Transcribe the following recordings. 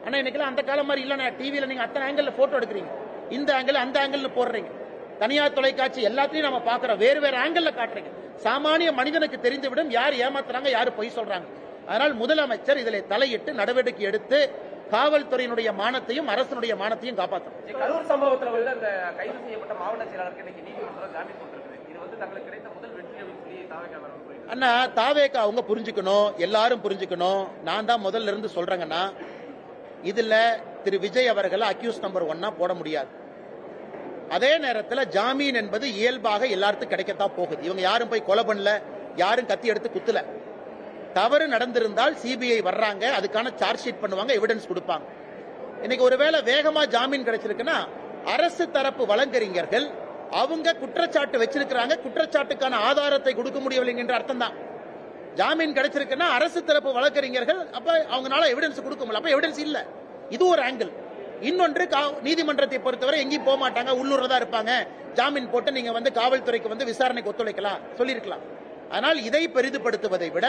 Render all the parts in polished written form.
ஆனா இன்னைக்கு அந்த காலம் மாதிரி இல்ல. டிவியில நீங்க அத்தனை ஆங்கிள் போட்டோ எடுக்கிறீங்க, இந்த ஆங்கிள் அந்த ஆங்கிள் போடுறீங்க, தனியார் தொலைக்காட்சி எல்லாத்தையும் நம்ம பாக்குறோம், வேறு வேறு ஆங்கிள் காட்டுறீங்க. சாமானிய மனிதனுக்கு தெரிந்துவிடும் யார் ஏமாத்துறாங்க, யாரு பொய் சொல்றாங்க. அதனால் முதலமைச்சர் இதில் தலையிட்டு நடவடிக்கை எடுத்து காவல்துறையினுடைய மானத்தையும் அரசனுடைய மானத்தையும் காப்பாற்றும். கரூர் சம்பவத்தில் வந்து அந்த கைது செய்யப்பட்ட மாவட்ட செயலாளருக்கு இன்னைக்கு நீதிமன்றம் ஜாமீன் கொடுத்திருக்குது. இது வந்து தங்களுக்கு கிடைத்த முதல் வெற்றி அப்படின்னு சொல்லி தாவேகா அண்ணா, தாவேகா அவங்க புரிஞ்சுக்கணும், எல்லாரும் புரிஞ்சுக்கணும். நான் தான் முதல்ல இருந்து சொல்றேங்கன்னா, இதுல திரு விஜய் அவர்களை அக்யூஸ் நம்பர் 1 போட முடியாது. அதே நேரத்தில் ஜாமீன் என்பது இயல்பாக எல்லாருக்கும் கிடைக்கத்தான் போகுது. இவங்க யாரும் போய் கொலை பண்ணல, யாரும் கத்தி எடுத்து குத்துல. தவறு நடந்திருந்தால் சிபிஐ வர்றாங்க, அதுக்கான சார்ஜ் ஷீட் பண்ணுவாங்க, எவிடன்ஸ் கொடுப்பாங்க. இன்னைக்கு ஒருவேளை வேகமா ஜாமீன் கிடைச்சிருக்குன்னா அரசு தரப்பு வழக்கறிஞர்கள் அவங்க குற்றச்சாட்டு வச்சிருக்கிறாங்க, குற்றச்சாட்டுக்கான ஆதாரத்தை கொடுக்க முடியவில்லை என்ற அர்த்தம் தான். ஜாமீன் கிடைச்சிருக்குன்னா அரசு தரப்பு வழக்கறிஞர்கள் அப்ப அவங்களால எவிடன்ஸ் கொடுக்க முடியல, அப்ப எவிடன்ஸ் இல்ல. இது ஒரு ஆங்கிள். இன்னொன்று, நீதிமன்றத்தை பொறுத்தவரை எங்கேயும் போக மாட்டாங்க, உள்ளூர்ல தான் இருப்பாங்க. ஜாமீன் போட்டு நீங்க வந்து காவல்துறைக்கு வந்து விசாரணைக்கு ஒத்துழைக்கலாம் சொல்லியிருக்கலாம். ஆனால் இதை பெரிதுபடுத்துவதை விட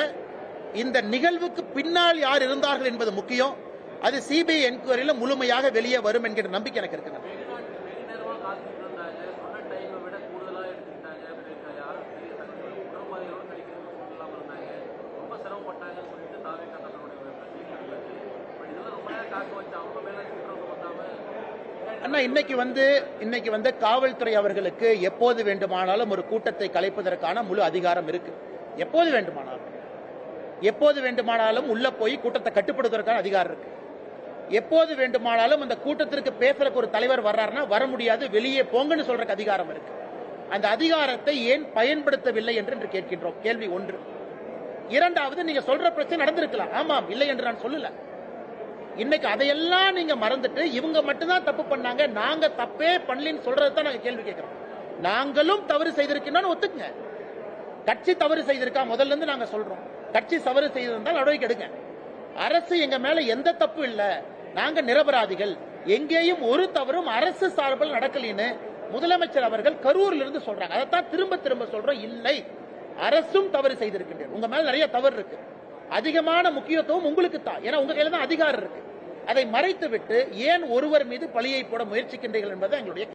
இந்த நிகழ்வுக்கு பின்னால் யார் இருந்தார்கள் என்பது முக்கியம். அது சிபிஐ என்கொயரியில முழுமையாக வெளியே வரும் என்கிற நம்பிக்கை எனக்கு இருக்கு. அண்ணா, இன்னைக்கு வந்து காவல்துறை அவர்களுக்கு எப்போது வேண்டுமானாலும் ஒரு கூட்டத்தை கலைப்பதற்கான முழு அதிகாரம் இருக்கு. எப்போது வேண்டுமானாலும் உள்ள போய் கூட்டத்தை கட்டுப்படுத்துவதற்கான அதிகாரம் இருக்கு. எப்போது வேண்டுமானாலும் அந்த கூட்டத்திற்கு பேசுறதுக்கு ஒரு தலைவர் வர்றாருன்னா வர முடியாது, வெளியே போங்கன்னு சொல்றதுக்கு அதிகாரம் இருக்கு. அந்த அதிகாரத்தை ஏன் பயன்படுத்தவில்லை என்று கேட்கின்றோம். கேள்வி 1. இரண்டாவது, நீங்க சொல்ற பிரச்சனை நடந்திருக்கலாம், ஆமாம், இல்லை என்று நான் சொல்லல. இன்னைக்கு அதையெல்லாம் நீங்க மறந்துட்டு இவங்க மட்டும்தான் தப்பு பண்ணாங்க, நாங்க தப்பே பண்ணலன்னு சொல்றதுதான் நாங்க கேள்வி கேட்கிறோம். நாங்களும் தவறு செய்திருக்கோம்னு ஒத்துக்குங்க. கட்சி தவறு செய்திருக்கா முதல்ல இருந்து நாங்க சொல்றோம். கட்சி தவறு செய்திருந்தால் நடவடிக்கை எடுங்க. அரசு எங்க மேல எந்த தப்பு இல்ல, நாங்க நிரபராதிகள், எங்கேயும் ஒரு தவறும் அரசு சார்பில் நடக்கலின்னு முதலமைச்சர் அவர்கள் கரூர்ல இருந்து சொல்றாங்க. அதைத்தான் திரும்ப திரும்ப சொல்றோம். இல்லை, அரசும் தவறு செய்திருக்கின்றனர். உங்க மேல நிறைய தவறு இருக்கு. அதிகமான முக்கியத்துவம் உங்களுக்கு தான், ஏன்னா உங்க கையில தான் அதிகாரம் இருக்கு. அதை மறைத்து விட்டு ஏன் ஒருவர் மீது பழியை போட முயற்சிக்கின்றீர்கள் என்பது எங்களுடைய